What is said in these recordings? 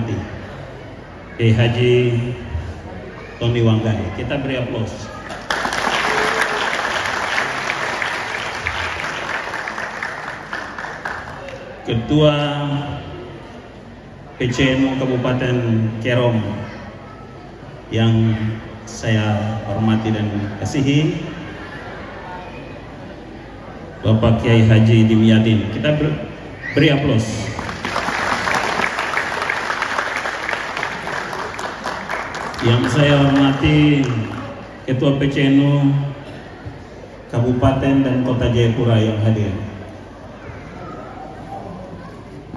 hormati Kiai Haji Tony Wanggai. Kita beri aplaus. Ketua PCNU Kabupaten Kerom yang saya hormati dan kasihi, Bapak Kiai Haji Dimyadin. Kita beri aplaus. Yang saya hormati Ketua PCNU Kabupaten dan Kota Jayapura yang hadir,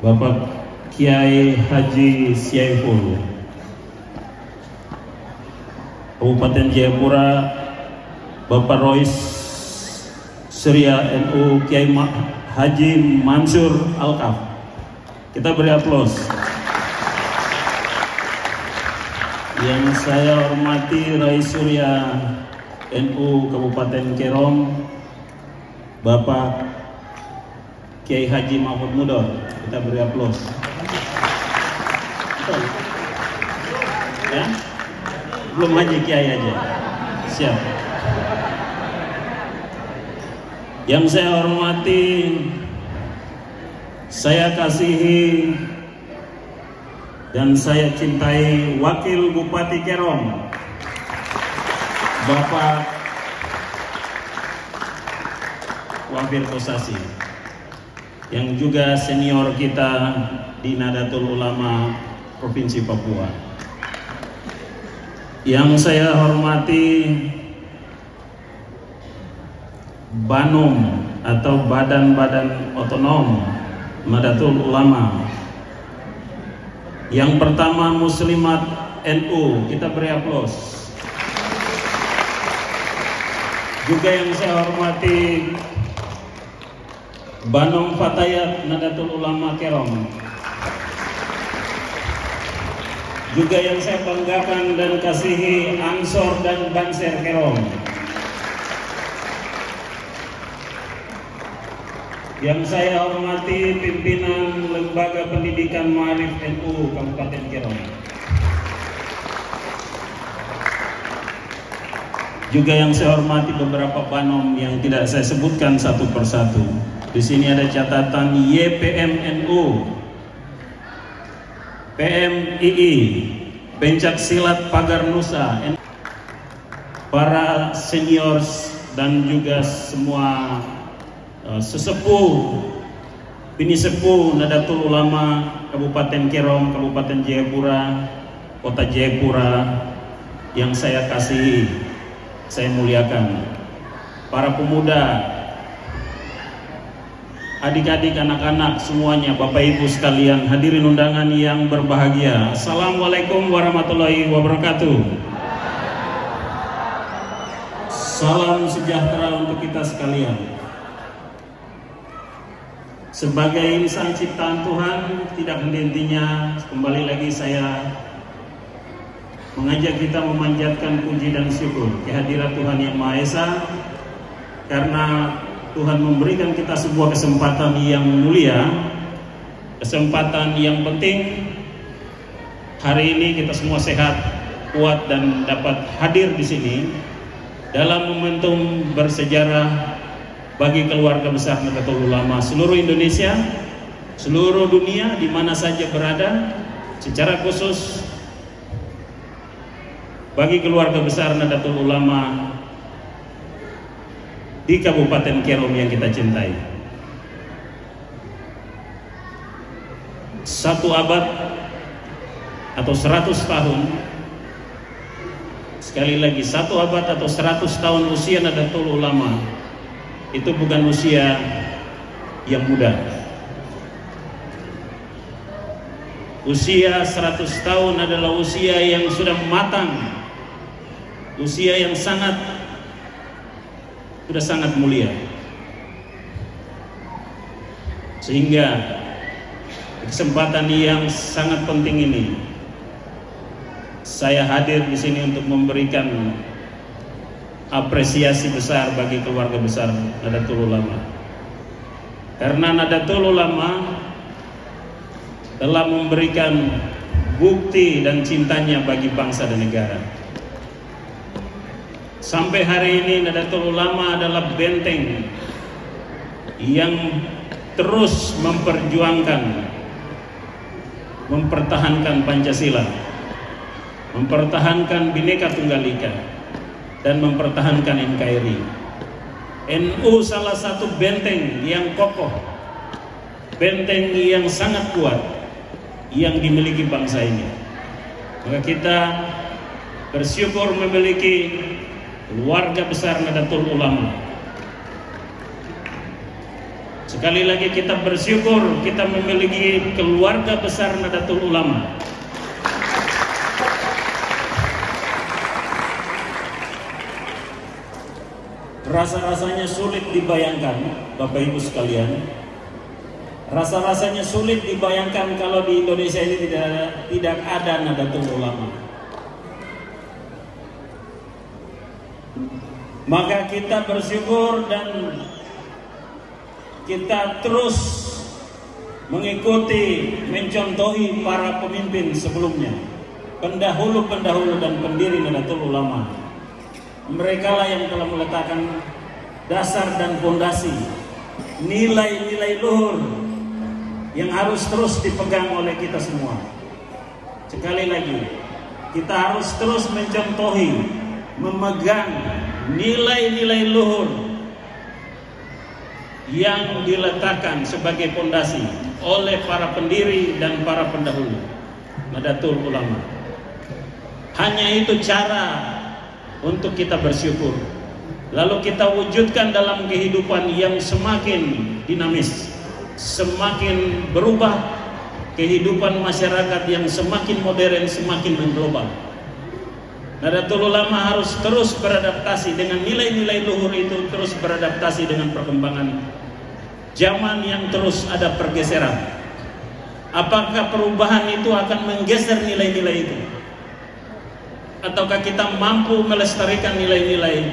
Bapak Kiai Haji Syaiful Kabupaten Jayapura, Bapak Rois Surya NU Kiai Haji Mansur Alkaf. Kita beri aplaus. Yang saya hormati Rais Surya NU Kabupaten Kerom, Bapak Kiai Haji Mahmud Mudor. Kita beri aplaus. Ya? Belum Haji Kiai aja. Siap. Yang saya hormati, saya kasihi dan saya cintai Wakil Bupati Kerom, Bapak Wafir Kosasi, yang juga senior kita di Nahdlatul Ulama Provinsi Papua. Yang saya hormati Banum atau Badan-Badan Otonom Nahdlatul Ulama. Yang pertama Muslimat NU, kita beri aplaus. Juga yang saya hormati Banum Fatayat Nahdlatul Ulama Kerom. Juga yang saya banggakan dan kasihi Ansor dan Banser Kerom. Yang saya hormati pimpinan Lembaga Pendidikan Ma'arif NU Kabupaten Kerom. Juga yang saya hormati beberapa banom yang tidak saya sebutkan satu persatu. Di sini ada catatan YPMNU, PMII, Pencak Silat Pagar Nusa, para seniors dan juga semua sesepuh, bini sepuh Nahdlatul Ulama Kabupaten Kerom, Kabupaten Jayapura, Kota Jayapura yang saya kasihi, saya muliakan. Para pemuda, adik-adik, anak-anak semuanya, Bapak Ibu sekalian, hadirin undangan yang berbahagia, Assalamualaikum warahmatullahi wabarakatuh. Salam sejahtera untuk kita sekalian. Sebagai insan ciptaan Tuhan, tidak henti-hentinya kembali lagi saya mengajak kita memanjatkan puji dan syukur kehadirat Tuhan Yang Maha Esa, karena Tuhan memberikan kita sebuah kesempatan yang mulia, kesempatan yang penting. Hari ini kita semua sehat, kuat dan dapat hadir di sini dalam momentum bersejarah bagi keluarga besar Nahdlatul Ulama seluruh Indonesia, seluruh dunia, di mana saja berada, secara khusus bagi keluarga besar Nahdlatul Ulama di Kabupaten Kerom yang kita cintai. Satu abad atau 100 tahun, sekali lagi, 1 abad atau 100 tahun usia Nahdlatul Ulama itu bukan usia yang muda. Usia 100 tahun adalah usia yang sudah matang, usia yang sudah sangat mulia. Sehingga kesempatan yang sangat penting ini saya hadir di sini untuk memberikan apresiasi besar bagi keluarga besar Nahdlatul Ulama. Karena Nahdlatul Ulama telah memberikan bukti dan cintanya bagi bangsa dan negara. Sampai hari ini Nahdlatul Ulama adalah benteng yang terus mempertahankan Pancasila, mempertahankan Bhinneka Tunggal Ika, dan mempertahankan NKRI. NU salah satu benteng yang kokoh, benteng yang sangat kuat yang dimiliki bangsa ini. Maka kita bersyukur memiliki keluarga besar Nahdlatul Ulama. Sekali lagi kita bersyukur kita memiliki keluarga besar Nahdlatul Ulama. Rasa-rasanya sulit dibayangkan, Bapak Ibu sekalian. Rasa-rasanya sulit dibayangkan kalau di Indonesia ini tidak ada Nahdlatul Ulama. Maka kita bersyukur dan kita terus mengikuti, mencontohi para pemimpin sebelumnya, pendahulu-pendahulu dan pendiri Nahdlatul Ulama. Mereka lah yang telah meletakkan dasar dan fondasi nilai-nilai luhur yang harus terus dipegang oleh kita semua. Sekali lagi, kita harus terus mencontohi, memegang nilai-nilai luhur yang diletakkan sebagai fondasi oleh para pendiri dan para pendahulu Nahdlatul Ulama. Hanya itu cara untuk kita bersyukur, lalu kita wujudkan dalam kehidupan yang semakin dinamis, semakin berubah, kehidupan masyarakat yang semakin modern, semakin mengglobal. Nahdlatul Ulama harus terus beradaptasi dengan nilai-nilai luhur itu, terus beradaptasi dengan perkembangan zaman yang terus ada pergeseran. Apakah perubahan itu akan menggeser nilai-nilai itu? Ataukah kita mampu melestarikan nilai-nilai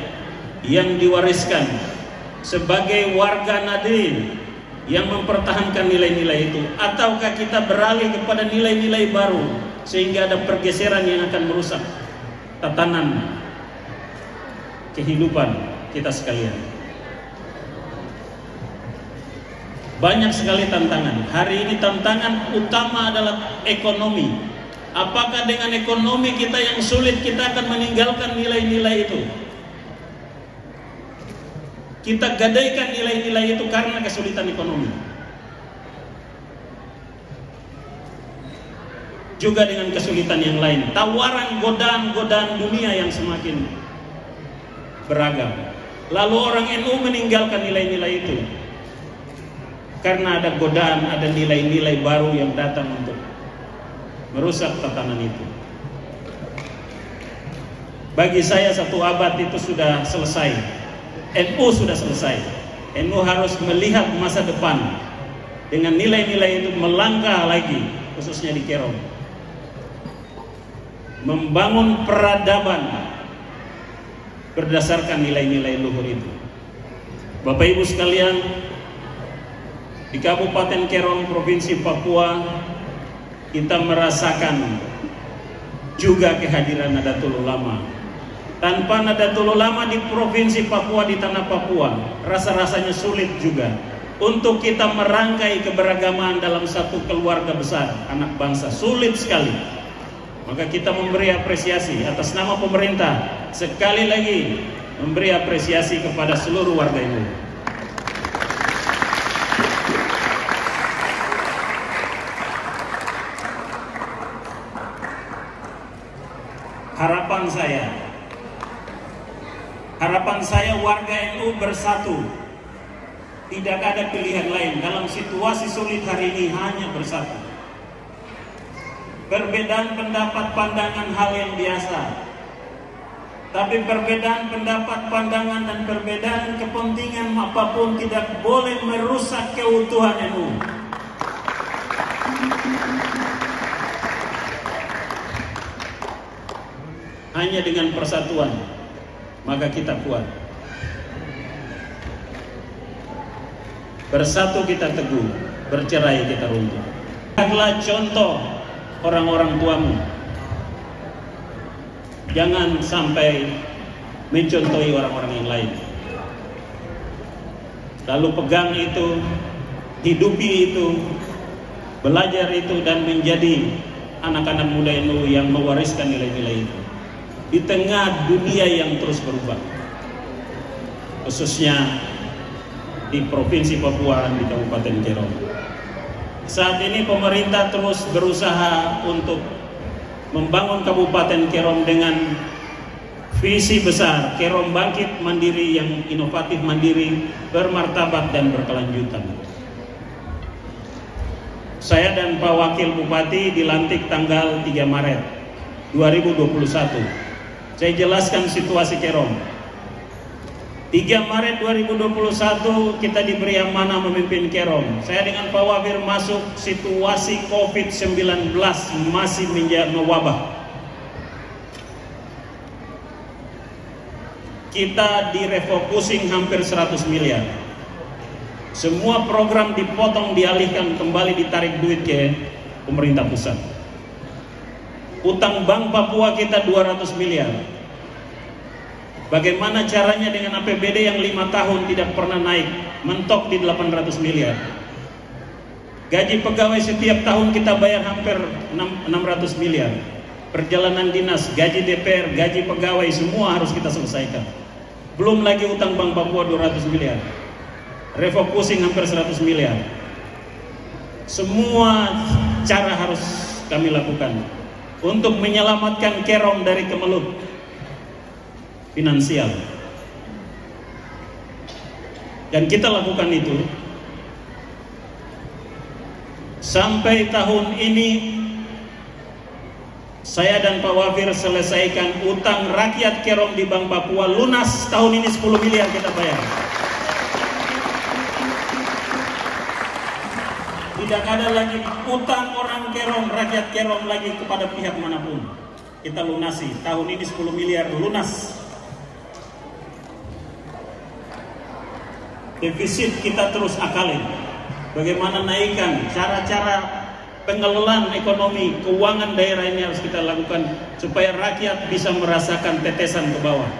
yang diwariskan sebagai warga Nahdien yang mempertahankan nilai-nilai itu? Ataukah kita beralih kepada nilai-nilai baru sehingga ada pergeseran yang akan merusak tatanan kehidupan kita sekalian? Banyak sekali tantangan. Hari ini tantangan utama adalah ekonomi. Apakah dengan ekonomi kita yang sulit kita akan meninggalkan nilai-nilai itu? Kita gadaikan nilai-nilai itu karena kesulitan ekonomi. Juga dengan kesulitan yang lain, tawaran godaan-godaan dunia yang semakin beragam. Lalu orang NU meninggalkan nilai-nilai itu karena ada godaan, ada nilai-nilai baru yang datang untuk merusak tatanan itu. Bagi saya 1 abad itu sudah selesai. NU sudah selesai. NU harus melihat masa depan dengan nilai-nilai itu, melangkah lagi, khususnya di Kerom, membangun peradaban berdasarkan nilai-nilai luhur itu. Bapak Ibu sekalian, di Kabupaten Kerom, Provinsi Papua, kita merasakan juga kehadiran Nahdlatul Ulama. Tanpa Nahdlatul Ulama di Provinsi Papua, di tanah Papua, rasa-rasanya sulit juga untuk kita merangkai keberagaman dalam satu keluarga besar anak bangsa. Sulit sekali. Maka kita memberi apresiasi atas nama pemerintah, sekali lagi memberi apresiasi kepada seluruh warga ini. Harapan saya warga NU bersatu. Tidak ada pilihan lain dalam situasi sulit hari ini, hanya bersatu. Perbedaan pendapat, pandangan hal yang biasa. Tapi perbedaan pendapat, pandangan dan perbedaan kepentingan apapun tidak boleh merusak keutuhan NU. Hanya dengan persatuan maka kita kuat. Bersatu kita teguh, bercerai kita runtuh. Adalah contoh orang-orang tuamu. Jangan sampai mencontohi orang-orang yang lain. Lalu pegang itu, hidupi itu, belajar itu, dan menjadi anak-anak muda NU yang mewariskan nilai-nilai itu di tengah dunia yang terus berubah, khususnya di Provinsi Papua, di Kabupaten Kerom. Saat ini pemerintah terus berusaha untuk membangun Kabupaten Kerom dengan visi besar Kerom bangkit mandiri, yang inovatif, mandiri, bermartabat dan berkelanjutan. Saya dan Pak Wakil Bupati dilantik tanggal 3 Maret 2021. Saya jelaskan situasi Kerom. 3 Maret 2021 kita diberi amanah memimpin Kerom. Saya dengan Pak Wafir masuk situasi COVID-19 masih mewabah. Kita direfocusing hampir 100 miliar. Semua program dipotong, dialihkan, kembali ditarik duit ke pemerintah pusat. Utang Bank Papua kita 200 miliar. Bagaimana caranya dengan APBD yang 5 tahun tidak pernah naik, mentok di 800 miliar. Gaji pegawai setiap tahun kita bayar hampir 600 miliar. Perjalanan dinas, gaji DPR, gaji pegawai, semua harus kita selesaikan. Belum lagi utang Bank Papua 200 miliar. Refocusing hampir 100 miliar. Semua cara harus kami lakukan untuk menyelamatkan Kerom dari kemelut finansial. Dan kita lakukan itu sampai tahun ini. Saya dan Pak Wafir selesaikan utang rakyat Kerom di Bank Papua lunas. Tahun ini 10 miliar kita bayar. Tidak ada lagi utang orang Kerom, rakyat Kerom lagi kepada pihak manapun. Kita lunasi. Tahun ini 10 miliar lunas. Defisit kita terus akalin. Bagaimana naikkan, cara-cara pengelolaan ekonomi, keuangan daerah ini harus kita lakukan supaya rakyat bisa merasakan tetesan ke bawah.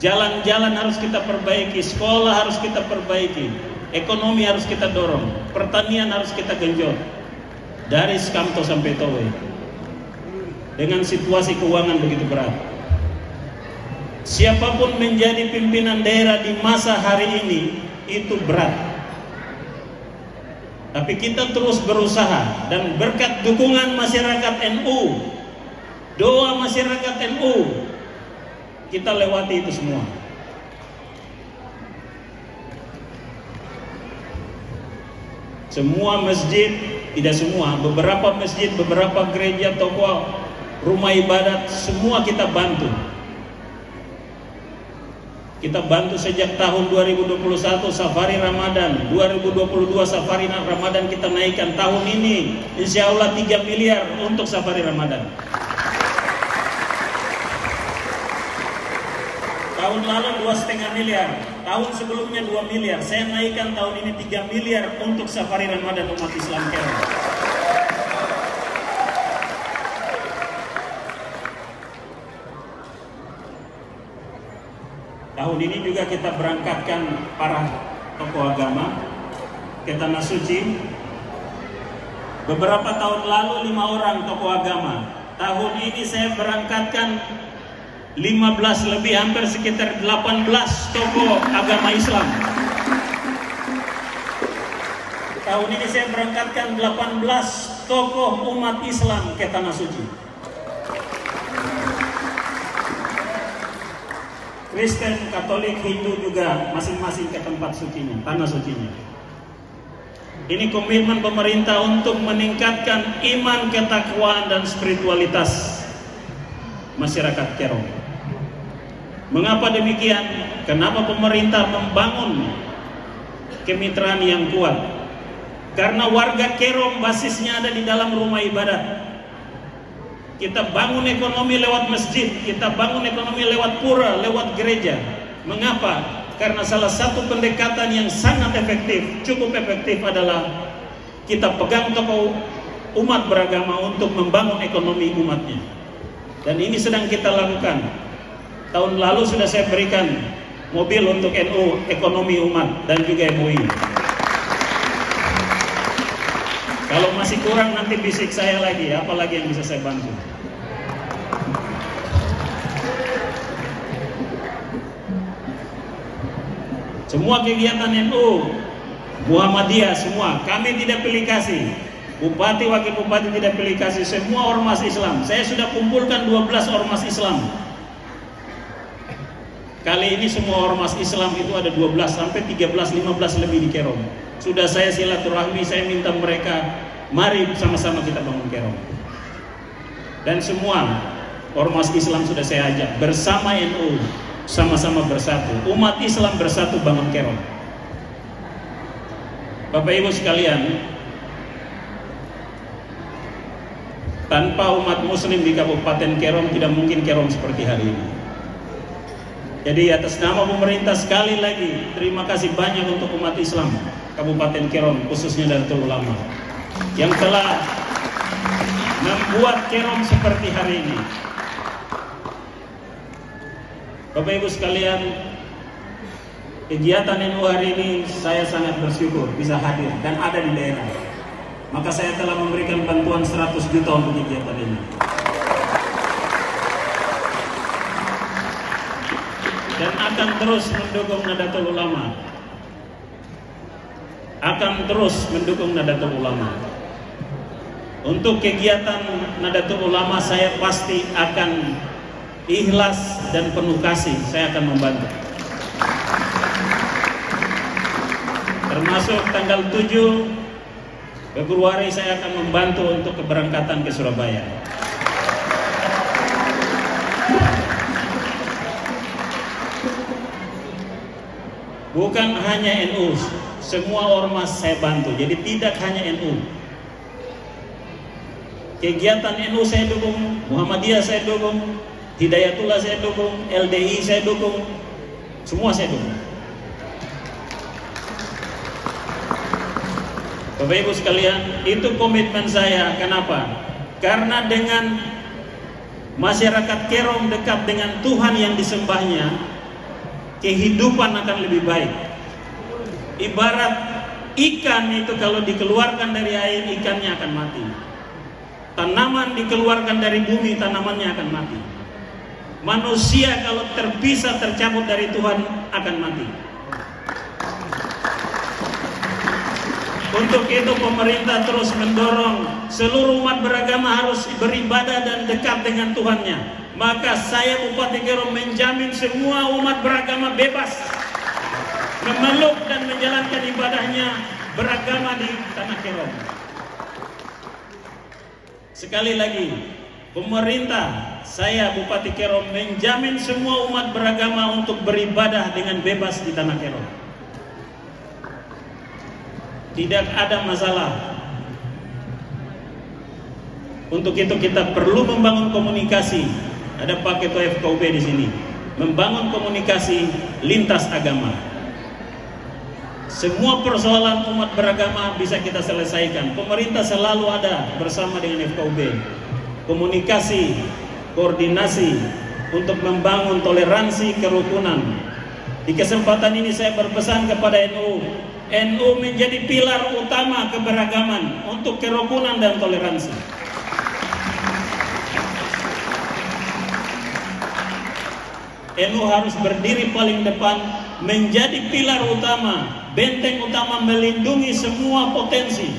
Jalan-jalan harus kita perbaiki, sekolah harus kita perbaiki, ekonomi harus kita dorong, pertanian harus kita genjot dari Skamto sampai Towe. Dengan situasi keuangan begitu berat, siapapun menjadi pimpinan daerah di masa hari ini itu berat. Tapi kita terus berusaha, dan berkat dukungan masyarakat NU, doa masyarakat NU, kita lewati itu semua. Semua masjid, tidak semua, beberapa masjid, beberapa gereja, toko, rumah ibadat, semua kita bantu. Kita bantu sejak tahun 2021 Safari Ramadan, 2022 Safari Ramadan kita naikkan. Tahun ini insya Allah 3 miliar untuk Safari Ramadan. Tahun lalu 2,5 miliar, tahun sebelumnya 2 miliar. Saya naikkan tahun ini 3 miliar untuk Safari Ramadan umat Islam Kerom. Tahun ini juga kita berangkatkan para tokoh agama ke Tanah Suci. Beberapa tahun lalu 5 orang tokoh agama. Tahun ini saya berangkatkan 15 lebih, hampir sekitar 18 tokoh agama Islam. Tahun ini saya berangkatkan 18 tokoh umat Islam ke Tanah Suci. Kristen, Katolik, Hindu juga masing-masing ke tempat sucinya, tanah sucinya. Ini komitmen pemerintah untuk meningkatkan iman, ketakwaan, dan spiritualitas masyarakat Kerom. Mengapa demikian? Kenapa pemerintah membangun kemitraan yang kuat? Karena warga Kerom basisnya ada di dalam rumah ibadat. Kita bangun ekonomi lewat masjid, kita bangun ekonomi lewat pura, lewat gereja. Mengapa? Karena salah satu pendekatan yang sangat efektif, cukup efektif adalah kita pegang toko umat beragama untuk membangun ekonomi umatnya. Dan ini sedang kita lakukan. Tahun lalu sudah saya berikan mobil untuk NU, ekonomi umat, dan juga MUI. Kalau masih kurang nanti bisik saya lagi, apalagi yang bisa saya bantu. Semua kegiatan NU, Muhammadiyah semua, kami tidak pilih kasih. Bupati, wakil bupati tidak pilih kasih, semua ormas Islam. Saya sudah kumpulkan 12 ormas Islam. Kali ini semua ormas Islam itu ada 12 sampai 13-15 lebih di Kerom. Sudah saya silaturahmi, saya minta mereka, mari sama-sama kita bangun Kerom. Dan semua ormas Islam sudah saya ajak bersama NU, sama-sama bersatu. Umat Islam bersatu bangun Kerom. Bapak Ibu sekalian, tanpa umat Muslim di Kabupaten Kerom tidak mungkin Kerom seperti hari ini. Jadi atas nama pemerintah sekali lagi terima kasih banyak untuk umat Islam Kabupaten Kerom, khususnya Nahdlatul Ulama yang telah membuat Kerom seperti hari ini. Bapak Ibu sekalian, kegiatan NU hari ini saya sangat bersyukur bisa hadir dan ada di daerah. Maka saya telah memberikan bantuan 100 juta untuk kegiatan ini. Dan akan terus mendukung Nahdlatul Ulama. Akan terus mendukung Nahdlatul Ulama. Untuk kegiatan Nahdlatul Ulama saya pasti akan ikhlas dan penuh kasih, saya akan membantu. Termasuk tanggal 7 Februari saya akan membantu untuk keberangkatan ke Surabaya. Bukan hanya NU, semua ormas saya bantu. Jadi tidak hanya NU. Kegiatan NU saya dukung, Muhammadiyah saya dukung, Hidayatullah saya dukung, LDI saya dukung, semua saya dukung. Bapak Ibu sekalian, itu komitmen saya. Kenapa? Karena dengan masyarakat Kerom dekat dengan Tuhan yang disembahnya, kehidupan akan lebih baik. Ibarat ikan itu kalau dikeluarkan dari air, ikannya akan mati. Tanaman dikeluarkan dari bumi, tanamannya akan mati. Manusia kalau terpisah, tercabut dari Tuhan akan mati. Untuk itu pemerintah terus mendorong seluruh umat beragama harus beribadah dan dekat dengan Tuhannya. Maka saya Bupati Kerom menjamin semua umat beragama bebas memeluk dan menjalankan ibadahnya beragama di tanah Kerom. Sekali lagi, pemerintah, saya Bupati Kerom menjamin semua umat beragama untuk beribadah dengan bebas di tanah Kerom. Tidak ada masalah. Untuk itu kita perlu membangun komunikasi. Ada Pak Ketua FKUB di sini, membangun komunikasi lintas agama. Semua persoalan umat beragama bisa kita selesaikan. Pemerintah selalu ada bersama dengan FKUB. Komunikasi, koordinasi untuk membangun toleransi kerukunan. Di kesempatan ini saya berpesan kepada NU. NU menjadi pilar utama keberagaman untuk kerukunan dan toleransi. NU harus berdiri paling depan, menjadi pilar utama, benteng utama melindungi semua potensi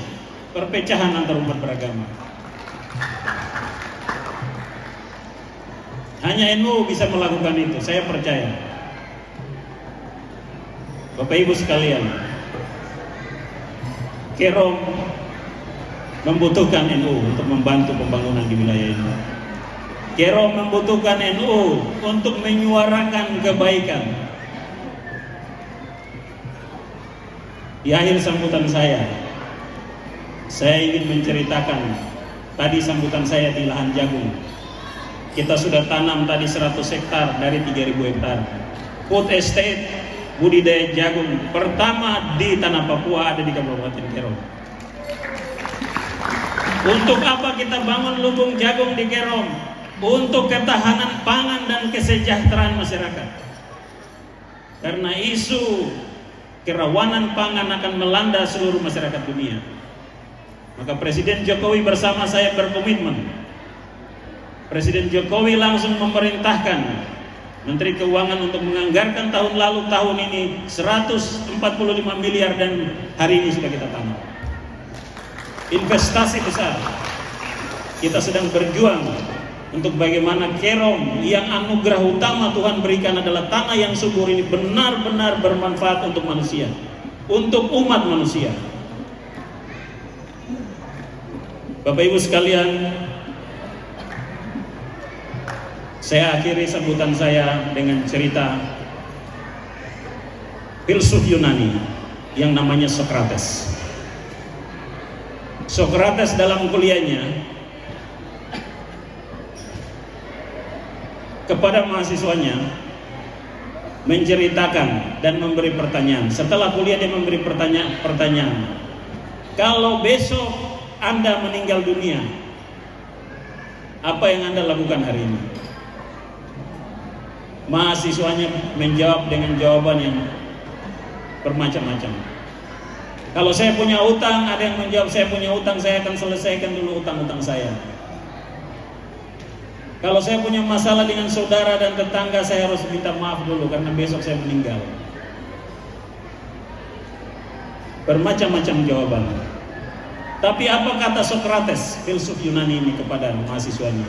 perpecahan antar umat beragama. Hanya NU bisa melakukan itu, saya percaya. Bapak Ibu sekalian, Kerom membutuhkan NU untuk membantu pembangunan di wilayah ini. Kerom membutuhkan NU untuk menyuarakan kebaikan. Di akhir sambutan saya ingin menceritakan tadi sambutan saya di lahan jagung. Kita sudah tanam tadi 100 hektar dari 3.000 hektar. Food estate budidaya jagung pertama di tanah Papua ada di Kabupaten Kerom. Untuk apa kita bangun lubung jagung di Kerom? Untuk ketahanan pangan dan kesejahteraan masyarakat. Karena isu kerawanan pangan akan melanda seluruh masyarakat dunia. Maka Presiden Jokowi bersama saya berkomitmen. Presiden Jokowi langsung memerintahkan Menteri Keuangan untuk menganggarkan tahun lalu, tahun ini 145 miliar dan hari ini sudah kita tanam. Investasi besar. Kita sedang berjuang untuk bagaimana Kerom yang anugerah utama Tuhan berikan adalah tanah yang subur ini benar-benar bermanfaat untuk manusia, untuk umat manusia. Bapak Ibu sekalian, saya akhiri sambutan saya dengan cerita filsuf Yunani yang namanya Sokrates. Sokrates dalam kuliahnya kepada mahasiswanya menceritakan dan memberi pertanyaan. Setelah kuliah dia memberi pertanyaan. Kalau besok Anda meninggal dunia, apa yang Anda lakukan hari ini? Mahasiswanya menjawab dengan jawaban yang bermacam-macam. Kalau saya punya utang, ada yang menjawab saya punya utang, saya akan selesaikan dulu utang-utang saya. Kalau saya punya masalah dengan saudara dan tetangga, saya harus minta maaf dulu karena besok saya meninggal. Bermacam-macam jawaban. Tapi apa kata Sokrates, filsuf Yunani ini kepada mahasiswanya?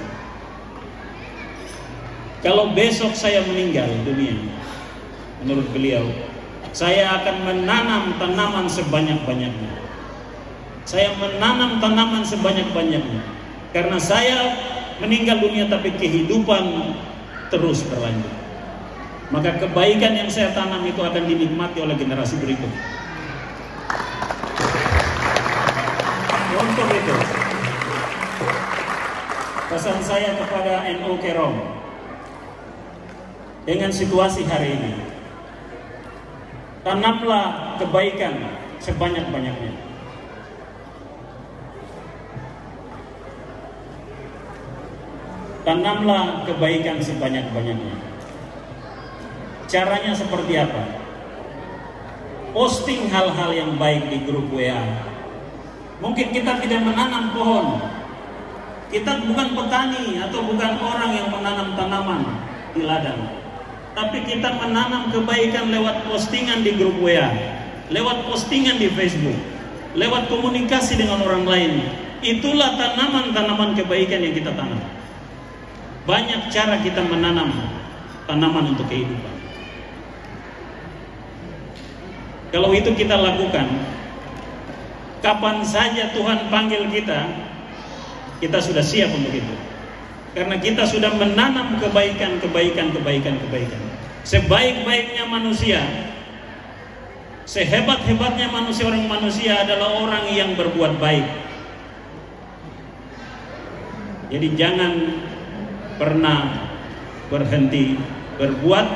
Kalau besok saya meninggal dunia, menurut beliau, saya akan menanam tanaman sebanyak-banyaknya. Saya menanam tanaman sebanyak-banyaknya. Karena saya meninggal dunia tapi kehidupan terus berlanjut. Maka kebaikan yang saya tanam itu akan dinikmati oleh generasi berikut. Untuk itu, pesan saya kepada NU Kerom, dengan situasi hari ini, tanamlah kebaikan sebanyak-banyaknya. Tanamlah kebaikan sebanyak-banyaknya. Caranya seperti apa? Posting hal-hal yang baik di grup WA. Mungkin kita tidak menanam pohon. Kita bukan petani atau bukan orang yang menanam tanaman di ladang. Tapi kita menanam kebaikan lewat postingan di grup WA, lewat postingan di Facebook, lewat komunikasi dengan orang lain. Itulah tanaman-tanaman kebaikan yang kita tanam. Banyak cara kita menanam tanaman untuk kehidupan. Kalau itu kita lakukan, kapan saja Tuhan panggil kita, kita sudah siap untuk itu. Karena kita sudah menanam kebaikan. Sebaik-baiknya manusia, sehebat-hebatnya manusia, orang manusia adalah orang yang berbuat baik. Jadi jangan pernah berhenti berbuat.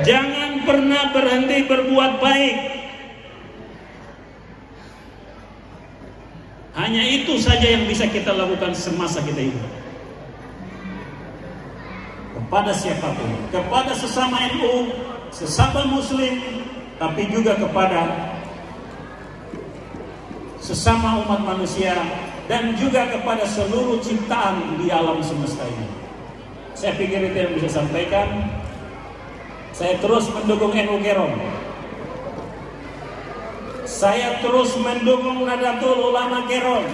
Jangan pernah berhenti berbuat baik. Hanya itu saja yang bisa kita lakukan semasa kita hidup. Kepada siapapun, kepada sesama NU, sesama Muslim, tapi juga kepada sesama umat manusia dan juga kepada seluruh ciptaan di alam semesta ini. Saya pikir itu yang bisa sampaikan. Saya terus mendukung NU Kerom. Saya terus mendukung Nahdlatul Ulama Kerom.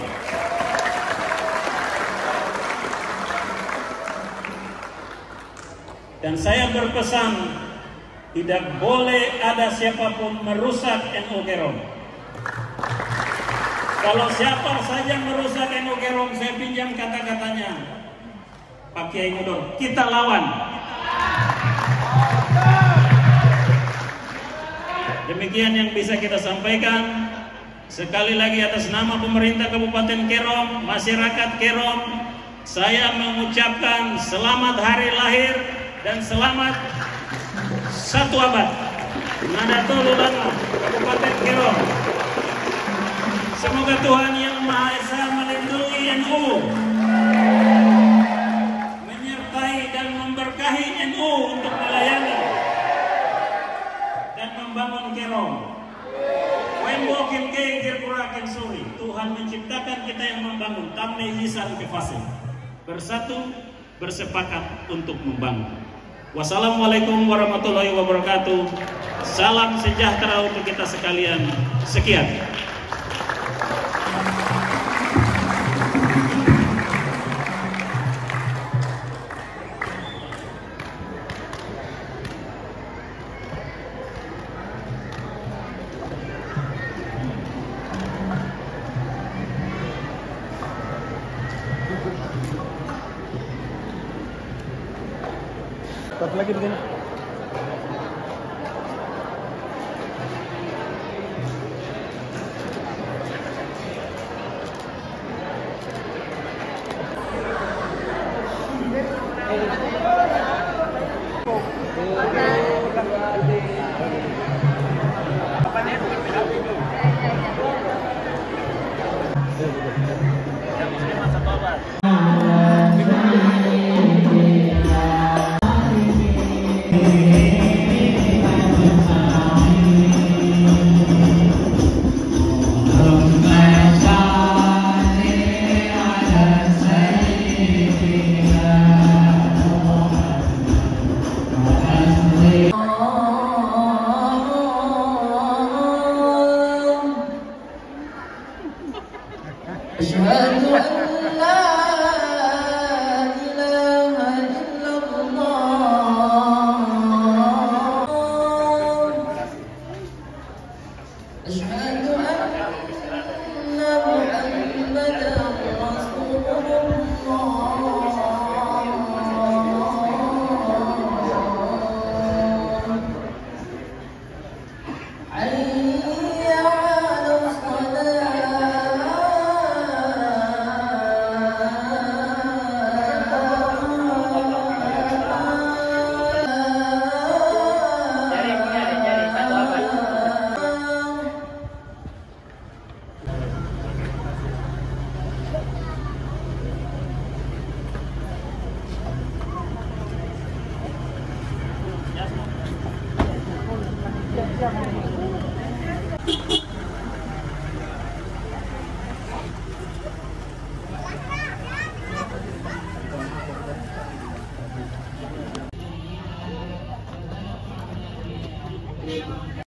Dan saya berpesan, tidak boleh ada siapapun merusak NU Kerom. Kalau siapa saja merusak NU Kerom, saya pinjam kata-katanya Pak Kiai Ngudor, kita lawan. Demikian yang bisa kita sampaikan. Sekali lagi atas nama pemerintah Kabupaten Kerom, masyarakat Kerom, saya mengucapkan selamat hari lahir dan selamat 1 abad Nahdlatul Ulama Kabupaten Kerom. Semoga Tuhan Yang Maha Esa melindungi NU, menyertai dan memberkahi NU untuk melayani dan membangun Kerong. Wembo Kimke Kirkurakin Suri. Tuhan menciptakan kita yang membangun. Tamne hisan kefase. Bersatu, bersepakat untuk membangun. Wassalamualaikum warahmatullahi wabarakatuh. Salam sejahtera untuk kita sekalian. Sekian. Satu lagi di sini. Asyhadu an la ilaha illallah. Asyhadu anna Muhammadan Rasulullah. Hayya 'alas salat. Siap.